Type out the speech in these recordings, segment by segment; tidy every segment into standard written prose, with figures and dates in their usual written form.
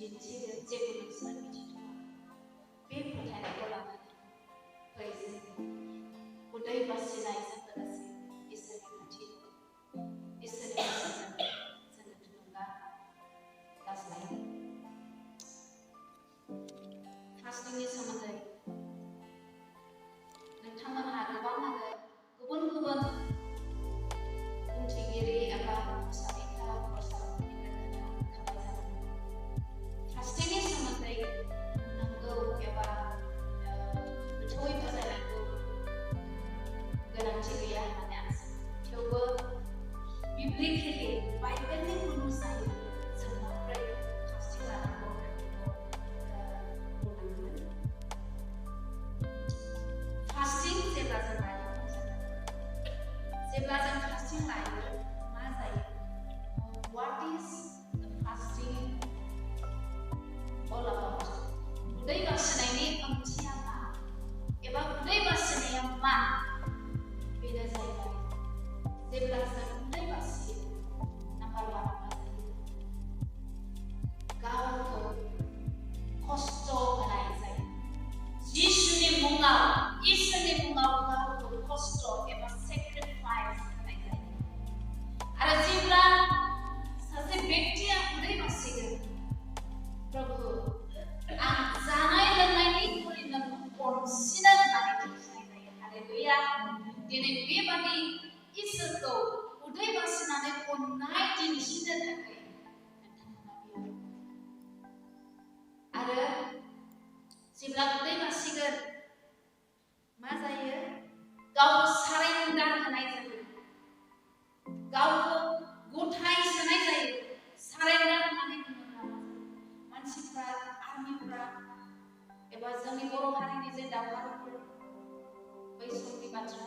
दिन्थिगोन जेबो नोंसोर मिथिथ'वा बे फोथायनायखौ लानानै फै जों उदै बासिनायजों लोगोसे इसोरनि खाथियाव इसोरनि गेजेरजों जोङो थुलुंगा लाज्लायो। फास्टिंनि सोमोन्दै नोंथांमोनहा गोबाङानो गुबुन गुबुन बुंथिगिरि एबा फरायसालिफ्राव फरायसालिनिफ्राय खोनाखाबाय जानांगौ। फास्टिंनि सोमोन्दै बुंनांगौ एबा गोथौयै बुजायनांगौ गोनांथि गैया होननानै आं सानो। थेवबो बिब्लिकेलि बाइबेलनि रुल्सआव जों माबोरै फास्टिं लानांगौ बुंनांगोन। फास्टिं जेब्ला जों लायो जेब्ला जों फास्टिं लायो मा जायो? What is the fasting all about? उदै बासिनायनि ओंथिया मा एबा उदै बासिनाया मा? बेनो जाहैबाय जेब्ला जों उदै बासियो नाम्बार 1 मा जायो? गावखौ खस्थ' होनाय जायो। जिसुनि मुङाव इसोरनि मुङाव गावखौ खस्थ' एबा सेक्रिफाइस होनाय जायो। आरो जेब्ला सासे व्यक्तिया उदै बासिगोन, प्रभु आं जानाय लोंनायनिख्रुइ नोंखौ अनसिनो होननानै दिन्थिनाय जायो। हालेलुया। दिनै बेबादि इसोरखौ उदै बासिनानै अननाय दिन्थिनो थाखाय नोंथांमोना बेयाव आरो जेब्ला उदै बासिगोन मा जायो? गावखौ सारेन्डार होनाय जायो। गावखौ गथाय सोनाय जायो। सारेन्डार होननानै बुङोब्ला मानसिफ्रा आर्मिफ्रा एबा जोंनि बर' हारिनि जे दावहारुफोर बै समनि बाथ्रा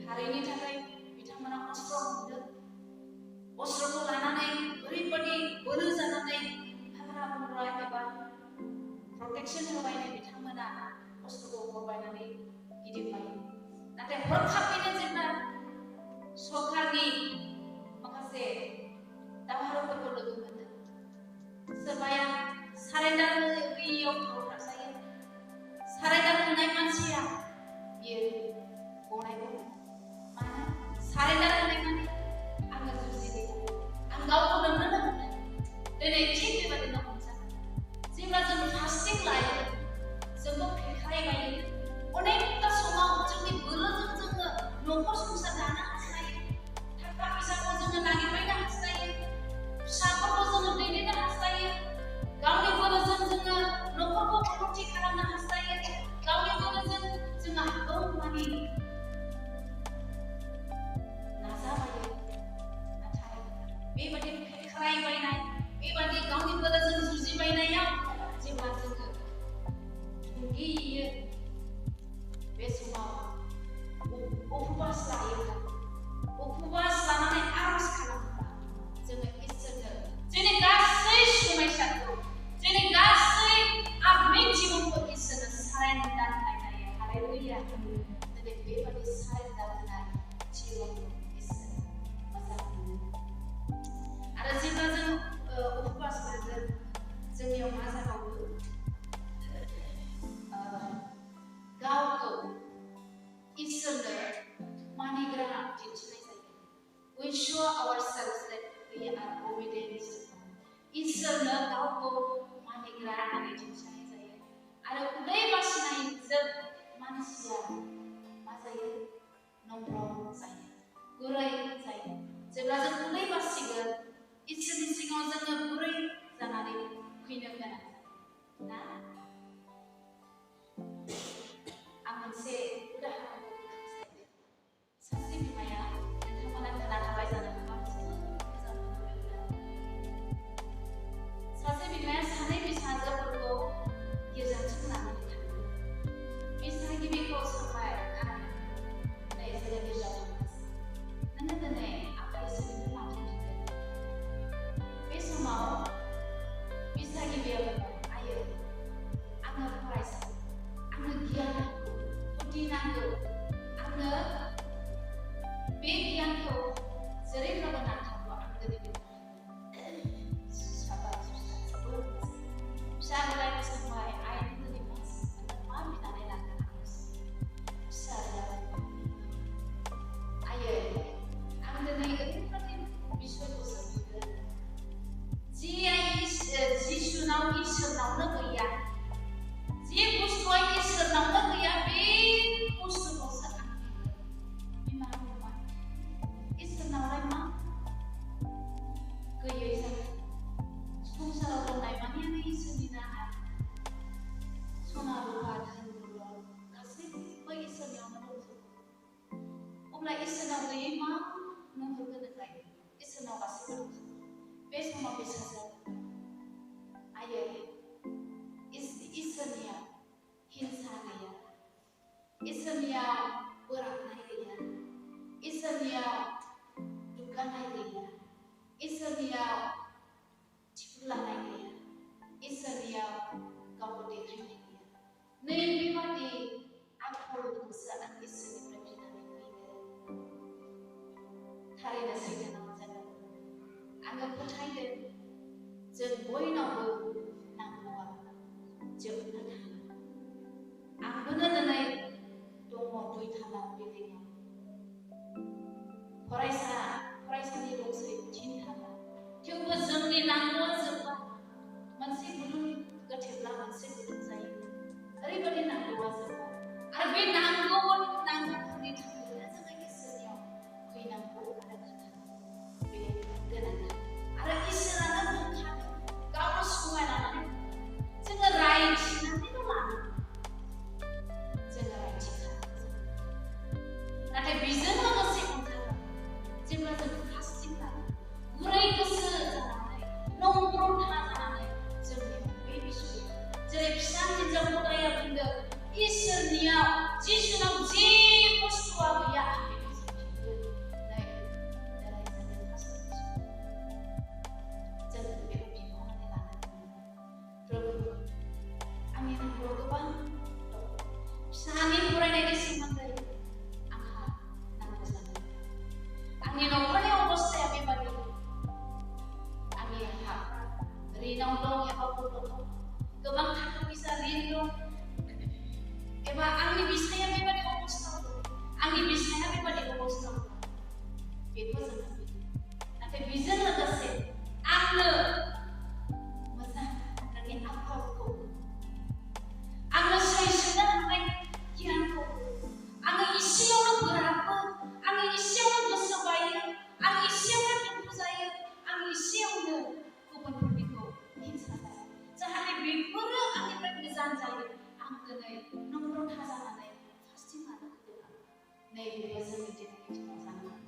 हारिनि थाखाय बिथांमोना अस्त्र मोनदों। अस्त्रखौ लानानै ओरैबादि बोलो जानानै हाग्रा बंग्रा एबा प्रटेक्शन होबायनो बिथांमोना अस्त्रखौ हरबायनानै गिदिंबाय। नाथाय हरखाबैनो जेब्ला सरकारनि माखासे दावहारुफोरखौ लोगो मोनो, सोरबाया सारेन्डार होयैयाव थाबथायो। सारेन्डार होनाय मानसिया बियो गनायगौ। मानो? सारेन्डार होनाय माने आङो जुजिगोन, आं गावखौ नोंनो होगोन। दिनै थिग बेबादिनो हमजागोन। जेब्ला जों फास्टिं लायो जोंखौ फेखायबायो। अनेकथा समाव जोंनि बोलोजों जोङो न'खर संसार दानो हास्थायो। थाखा फैसाखौ जोङो नागिरबायनो हास्थायो। फिसाफोरखौ जोङो दैदेननो हास्थायो। गावनि बोलोजों जोङो न'खरखौ उन्नति खालामनो हास्थायो। गावनि बोलोजों जोङो हागौमानि नाजाबायो। नाथाय बेबादि फेखायबायनाय, बेबादि गावनि बोलोजों जुजिबायनायाव जेब्ला जोङो थुंगेयो, बे समाव उपवास लायोब्ला, उपवास लानानै आरज खालामोब्ला जोङो इसोरनो जोंनि गासै समायसाखौ, जोंनि गासै आत्मिक जिबनखौ इसोरनो सारेन्डार होनाय जायो। हालेलुया। दिनै बेबादि सारेन्डार होनाय जिबनखौ इसोरा मोजां मोनो। आरो जेब्ला जों उपवास लागोन जोंनियाव मा जाबावो? गावखौ इसोरनो मानिग्रा दिन्थिनाय जायो। We show ourselves that we are obedient to God. इसोरनो गावखौ मानिग्रा होननानै दिन्थिनाय जायो। आरो उदै बासिनायजों मानसिया मा जायो? नम्र जायो, गुरै जायो। जेब्ला जों उदै बासिगोन इसोरनि सिगाङाव जोङो गुरै जानानै फैनो गोनां जायो ना? आं मोनसे उदाहरण सासे बिमाया नोंथांमोना खोनाखाबाय जानांगौ। आं जोबोद मोजां मोनो। सासे बिमाया सानै फिसाजोफोरखौ गिर्जाथिं लानानै थाङो। फिसा गिबिखौ सोंबाय, नै जोङो गिर्जायाव थांगासिनो, नोङो दिनै आफा इसोरनिफ्राय मा दिन्थिगोन? बे समाव फिसा गिबिया बुंबाय, आयै बयनावबो नांगौआ जोबनो थाङा। आंबोनो दिनै दङ दुइथाला बिल्डिंआव फरायसालि गंसे थिनथाला, थेवबो जोंनि नांगौआ जोबा। मोनसे गुदुं गोथेब्ला मोनसे गुदुं जायो, ओरैबायदि नांगौआ जोबा। आरो बे नांगौफोरनि थाखायनो जोङो इसोरनियाव फैनांगौ आरो खारनांगौ, बे गोनांथार। आरो इसोरानो बुंखादों, गावनो समायनानै जोङो रायथिनानैल' लानांगौ, जोङो रायथिखानांगौ। नाथाय बेजों लोगोसे जेब्ला जों फास्टिं लायो, गुरै गोसो जानानै, नम्रथा जानानै जोंनियाव बे बिसय, जेरै फिसा हिन्जाव गथाया बुंदों, इसोरनियाव जिसुनाव जे बुस्थुआ गैया आं बेखौ जोंथिंगोन। दिनै जोङो फास्टिं जों बेखौ बिबावनानै लानांगौ। प्रभु, आंनि न'खराव गोबां दं। फिसानि फरायनायनि सोमोन्दै आंहा नांगौ जादों। आंनि न'खरनि अबस्थाया बेबादि, आंनि हाफ्रा ऋणाव दं एबा बन्द दं, गोबां थाखा फैसा ऋण दं, एबा आंनि बिसाया बेबादि अबस्थायाव दं, आंनि बिसाया बेबादि अबस्थायाव दं। बेखौ जोङो मिथियो। नाथाय बेजों लोगोसे आंनो मोजां नोंनि आखलखौ, आंनो सायस'नो हानाय गियानखौ, आङो एसेयावनो बोराबो, आङो एसेयावनो गोसो बायो, आं एसेयावनो दुखु जायो, आं एसेयावनो गुबुनफोरनिखौ हिंसा जायो। जाहाथे बेफोरो आंनिफ्राय गोजान जायो, आं दिनै नम्रथा जानानै फास्टिं लानो होदों। नैबेबो जोंनि दिनैनि दिनाव जानो हागौ।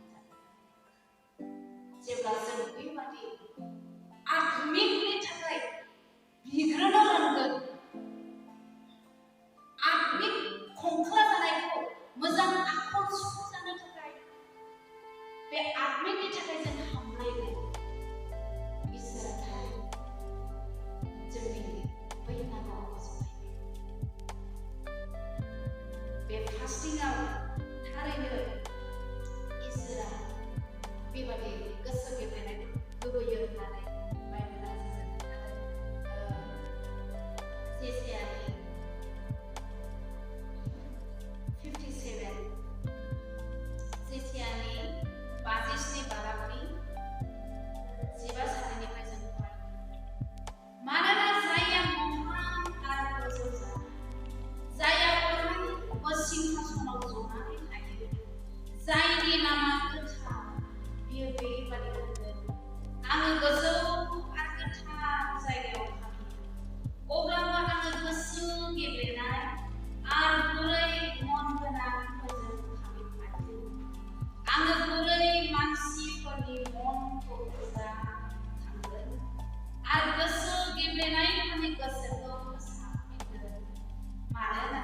जेब्ला जों बेबादि आत्मिकनि थाखाय बिग्रोनो रोंगोन, आत्मिक खंख्ला जानायखौ मोजां आखल सुख जानो थाखाय, बे आत्मिकनि थाखाय जों हामलायगोन। इसोरा थारैनो जोंनि बै नांगौखौ जगायगोन। बे फास्टिंआव थारैनो इसोरा बेबादि गोसो गेब्लेनायखौ लुबैयो होननानै बाइबेला जोंनो खोन्थादों। जेसायानि 57, जेसायानि 57 बारागनि 15 सारिनिफ्राय जों फरायो। मानोना जायहा महान आरो गोजौ जानाय, जायहा अरायबो सिंहासनाव जनानै थायो, जायनि नामा गोथार, बियो बेबादि बुंदों, आङो गोजौ आरो गोथार जायगायाव थागोन। अब्लाबो आङो गोसो गेब्लेनाय आरो गुरै मन गोनांफोरजों थाफायो। आङो गुरै मानसिफोरनि मनखौ फोजाखांगोन आरो गोसो गेब्लेनायफोरनि गोसोखौ फोसाबफिनगोन। मानोना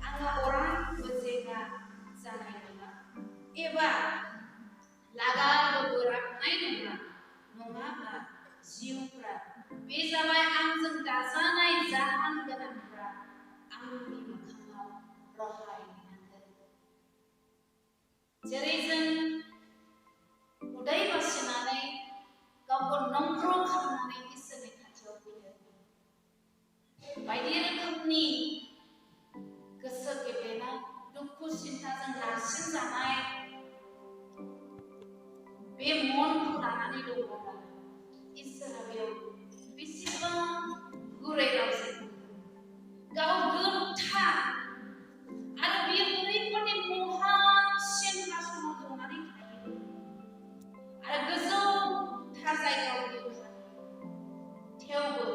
आङो अरायबो जेंना जानाय नङा, एबा लागाबो बोराबनाय नङा। नङाब्ला जिउफ्रा, बे जाबाय आंजों दाजानाय जाहान गोनांफ्रा, आंनि मोखाङाव रहायनांगोन। जेरै जों उदै बासिनानै गावखौ नम्र खालामनानै इसोरनि खाथियाव फैयो, बायदि रोखोमनि गोसो गेब्लेनाय, दुखु सिन्थाजों नारसिनजानाय बे मनखौ लानानै दङब्ला, इसोरा बेयाव बेसेबां गुरै रावजों गाव गोथार आरो बियो ओरैबादि महान सिंहासनाव जनानै थायो आरो गोजौथार जायगायाव बियो थायो। थेवबो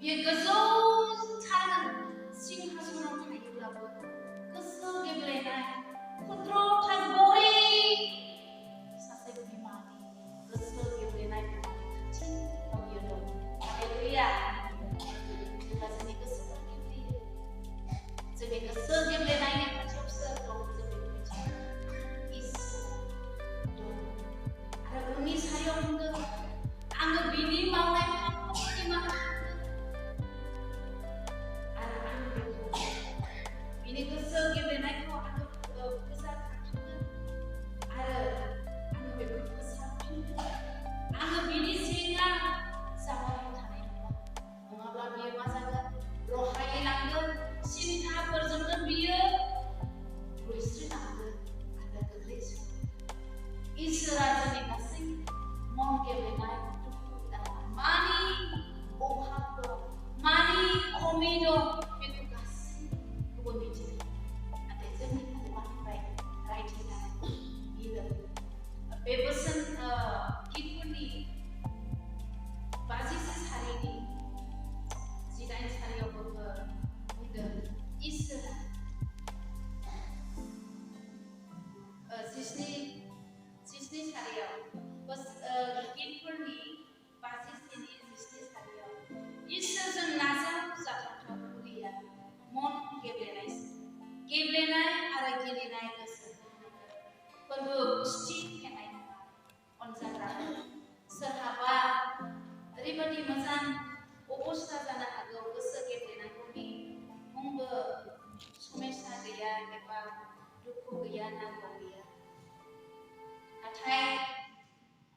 बियो गोजौथार सिंहासनाव थायोब्लाबो गोसो गेब्लेनाय, खुद्रथा गुरै सासे बिमानि गोसो गेब्लेनाय खाथियाव बियो दं। हालेलुया। जेब्ला जोंनि गोसोआ गेब्लेयो, जोंनि गोसो गेब्लेनायनि खाथियाव सोर दं जों बेखौ मिथियो। इसोर दं। आरो उननि सायाव बुंदों, आङो बिनि मावनाय हाबाखौ निमाहा होगोन आरो आं बेखौ बिनि गोसो गेब्लेनायखौ आङो फोजाखांगोन आरो आङो बेखौ फोसाबफिनगोन। आङो बिनि जेंना गेलेनाय आरो गेलेनाय गोसो फोरबो पुष्टि होनाय नङा अनजाग्रा सोरहाबा ओरैबायदि मोजां अबस्था जानो हागौ गोसो गेलेनायनि मुंबो समस्या गैया एबा दुखु गैया नांगौ गैया नाथाय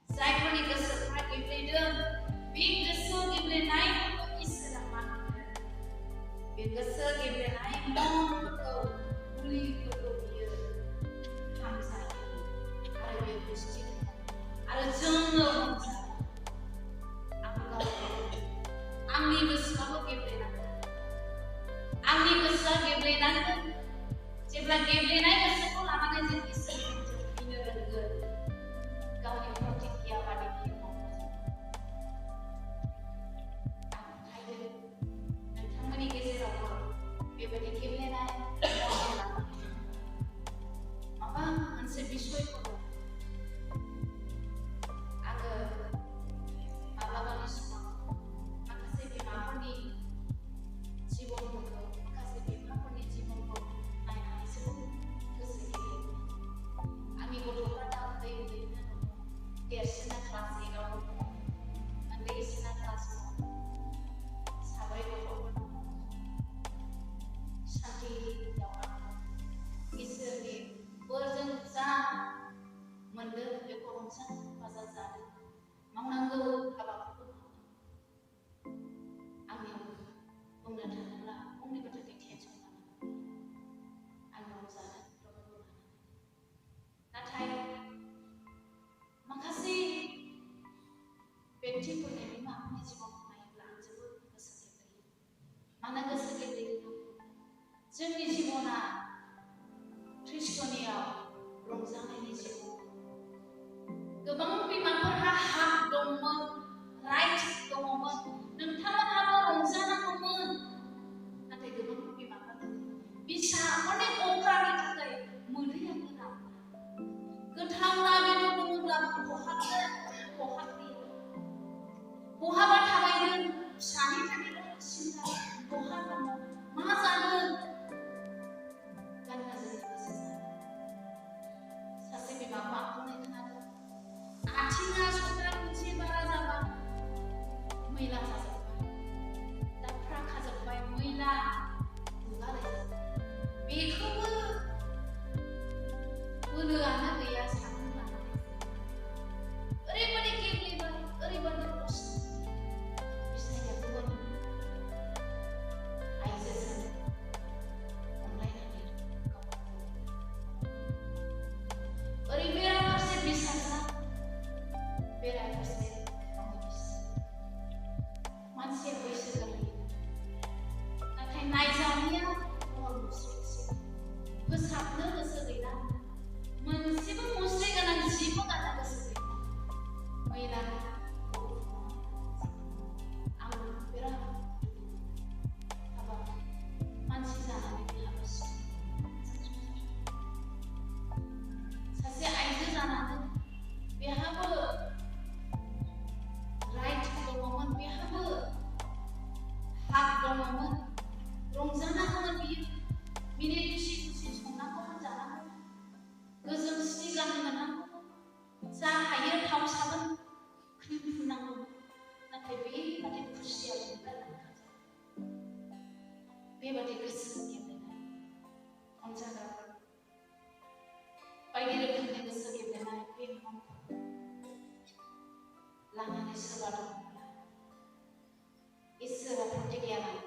जायफोरनि गोसोफ्रा गेलेदों बे गोसो गेलेनायखौ इसोरा मान होयो बे गोसो गेलेनाय मनफोरखौ मुलिफोरखौ बियो हामजायो आरो बे पुष्टि आरो जोङो आंनि गोसोआबो गेलेनांगोन आंनि गोसोआ गेलेनांगोन जेब्ला गेलेनाय गोसोखौ लानानै जों इसोरखौ बिनो रोंगोन गावनि प्रतिज्ञा बादि बियो मावनो नोंथांमोननि गेजेरावबो बेबायदि गेलेनाय माबा मोनसे बिसयखौ आङो माब्लाबानि समाव माखासे बिमाफोरनि जिबनफोरखौ माखासे बिफाफोरनि जिबनखौ नायनानै जोबोद गोसो गेलेयो आंनि गथ'फ्रा दा उन्दै उन्दैनो दङ देरसिना क्लास 8आव दङ उन्दैसिना क्लास 1 साब्रै गथ'फोर दङ सान्थियाव आं इसोरनि बोरजों जा मोनदों बेखौ रंजा बाजा जादों मावनांगौ हाबाफोरखौ आंनियाव बुंनो थाङोब्ला फंनिबो थाखाय टेनसन लानांगौ आं रंजानो रंजानो नाथाय माखासे व्यक्तिफोरनि बिमाफोरनि जिबनखौ नायोब्ला आं जोबोद गोसो गेलेयो मानो गोसो गेलेयो जोंनि जिबना ख्रिस्टनियाव रंजानायनि जिबन गोबां बिमाफोरहा हाक दंमोन राइट दङमोन नोंथांमोनहाबो रंजानांगौमोन नाथाय गोबां बिमाफोरा फिसाफोरनि अख्रानि थाखाय मोदैयाबो रानला गोथां ना बेदर दङब्लाबो खहाबगैया बहाबा थाबायगोन फिसानि थाखायल' सिन्था बहा दङ मा जागोन गानना जोमनो गोसो जायो सासे बिमाखौ आं बुंनाय खोनादों आथिङा सप्ता मोनसे बारा जाबा मैला जाजोब्बाय दाफ्रा खाजोब्बाय मैला नुगालायजोब्बाय बेखौबो बोलोआनो गैया साननो लानानै ओरैबायदि गेलेबाय ओरैबायदि खस्थ' बिसाया गुबुन आइजोजों अनलायनानै ओरै बेराफारसे बिसासा बेराफारसे गावनि बिसि मानसिया बैसो जायो नाथाय नायजानाया महर मुस्रि फोसाबनो गोसो गैला मोनसेबो मुस्रि गोनां जिबो गाननो गोसो गैला मैला आं बिराद हाबा मानसि जानानै बिहाबो सासे आइजो जानानै बेहाबो राइट दङमोन बेहाबो हाक दङमोन रंजानांगौमोन बियो मिनि खुसि खुसि संनांगौमोन जानांगौमोन गोजोन स्नि गाननो मोननांगौमोन जा हायो थाव साबोन क्रिम फुननांगौमोन नाथाय बेबादि खुसिया बेबादि गोसो गेलेनाय अनजाग्राफोर बायदि रोखोमनि गोसो गेलेनाय बे मनफोरखौ लानानै सोरबा दङब्ला इसोरा प्रतिज्ञा लायो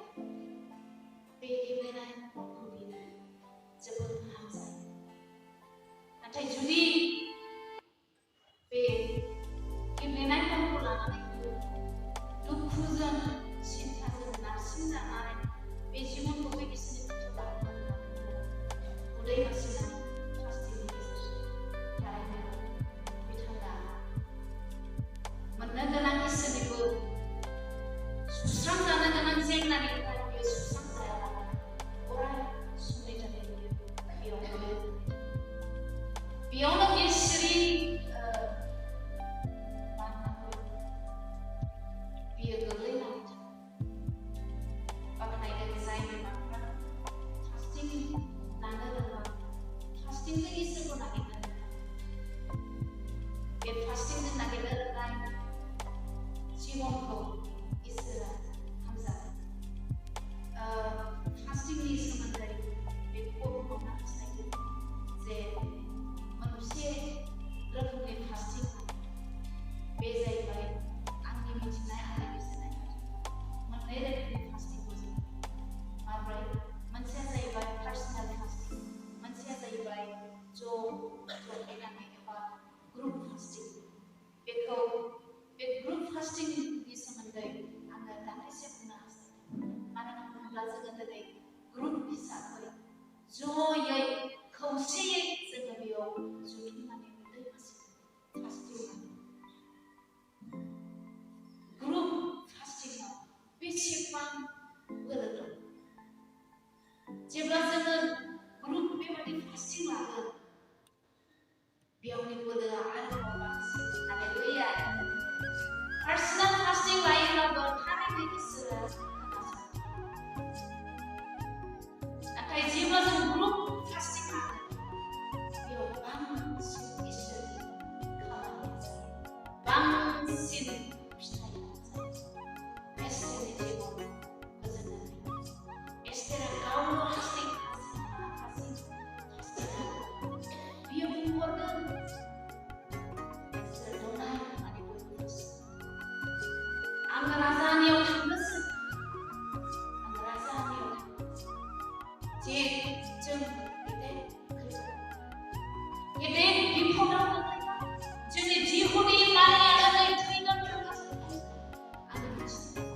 बे गेलेनाय मनखौ बिनो जोबोद हामजायो नाथाय जुदि बे गेलेनाय मनखौ लानानै दुखुजों सिन्थाजों नारसिन जानाय बे जिबनखौ इसोरनि 지원코 있으라 감사합니다. फास्टिंगनि सोमोन्दै बेखौ बुंनो हास्थायो जे मोनसे रोखोमनि फास्टिं बे जाहैबाय आंनि मिथिनाय आंनि बिजिरनाय मोननै रोखोमनि फास्टिंखौ जों माब्रै मोनसेया जाहैबाय पार्सनेल फास्टिं मोनसेया जाहैबाय ज'यैनानै एबा ग्रुप फास्टिं बेखौ बे ग्रुप फास्टिंनि सोमोन्दै आङो दान्दिसे बुंनो हास्थायो मानो होनोब्ला जोङो दिनै ग्रुप हिसाबै ज'यै खौसेयै जोङो बेयाव जथुमनानै उन्दै फास्टिं ग्रुप फास्टिंआव बेसेबां बोलो दं जेब्ला जोङो ग्रुप बेबादि फास्टिं लागोन बेयावनि बोलोआ आरोबाव बांसिन हालेलुया पार्सनेल फास्टिं लायोब्लाबो थारैनो इसोरा नाथाय जेब्ला जों ग्रुप फास्टिं लागोन बेयाव बांसिन इसोरनि खामानिया जायो बांसिन फिथाइया जायो एस्तेरनि जिउआव गोजोननाय एस्तेरा गावल' हारसिं बियो बुंहरदों आङो राजानियाव थांनोसै आङो राजानियाव जे जों गेदेर बिफदाव गोग्लैबा जोंनि जिहुनि मारिया दिनै थैनो थांगासिनो आङो मिथिगौ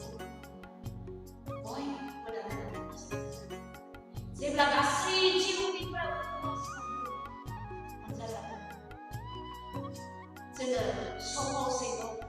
बयबो दानो जेब्ला गासै जिहुनिफ्रा मोनजालाङो जोङो सहसैल'